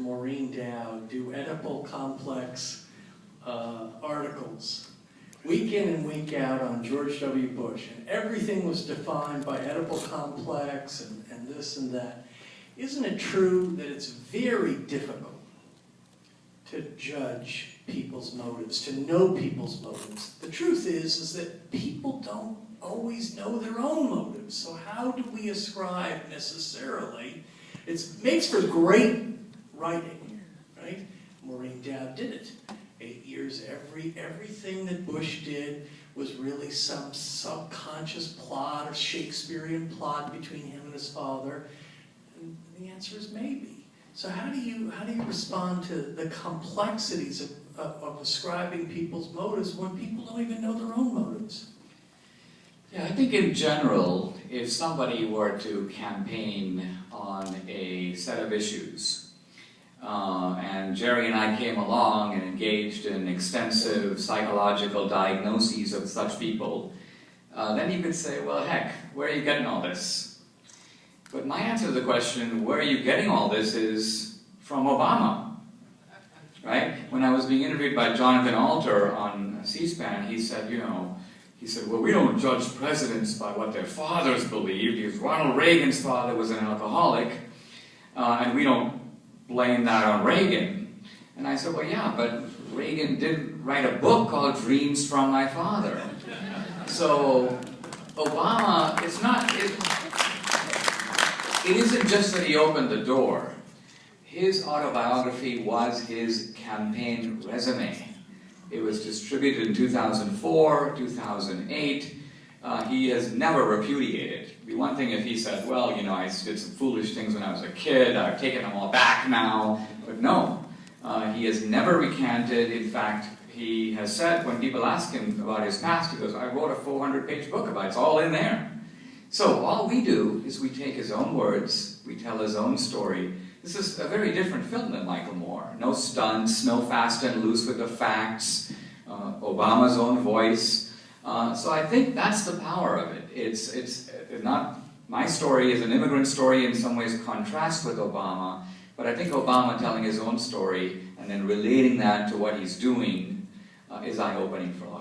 Maureen Dowd do Oedipal complex articles week in and week out on George W. Bush, and everything was defined by Oedipal complex and this and that. Isn't it true that it's very difficult to judge people's motives, to know people's motives? The truth is that people don't always know their own motives. So how do we ascribe necessarily? It makes for great writing, right? Maureen Dowd did it. 8 years, everything that Bush did was really some subconscious plot, a Shakespearean plot between him and his father. And the answer is maybe. So how do you respond to the complexities of ascribing people's motives when people don't even know their own motives? Yeah, I think in general, if somebody were to campaign on a set of issues, and Jerry and I came along and engaged in extensive psychological diagnoses of such people, then you could say, well, heck, where are you getting all this? But my answer to the question, where are you getting all this, is from Obama, right? When I was being interviewed by Jonathan Alter on C-SPAN, he said, well, we don't judge presidents by what their fathers believed, because Ronald Reagan's father was an alcoholic, and we don't blame that on Reagan. And I said, well, yeah, but Reagan didn't write a book called Dreams from My Father. So Obama, it isn't just that he opened the door. His autobiography was his campaign resume. It was distributed in 2004, 2008. He has never repudiated. It'd be one thing if he said, well, I did some foolish things when I was a kid, I've taken them all back now. But no, he has never recanted. In fact, he has said, when people ask him about his past, he goes, I wrote a 400-page book about it. It's all in there. So all we do is we take his own words, we tell his own story. This is a very different film than Michael Moore. No stunts, no fast and loose with the facts, Obama's own voice. So I think that's the power of it. It's not, my story is an immigrant story, in some ways contrasts with Obama, but I think Obama telling his own story and then relating that to what he's doing is eye-opening for a lot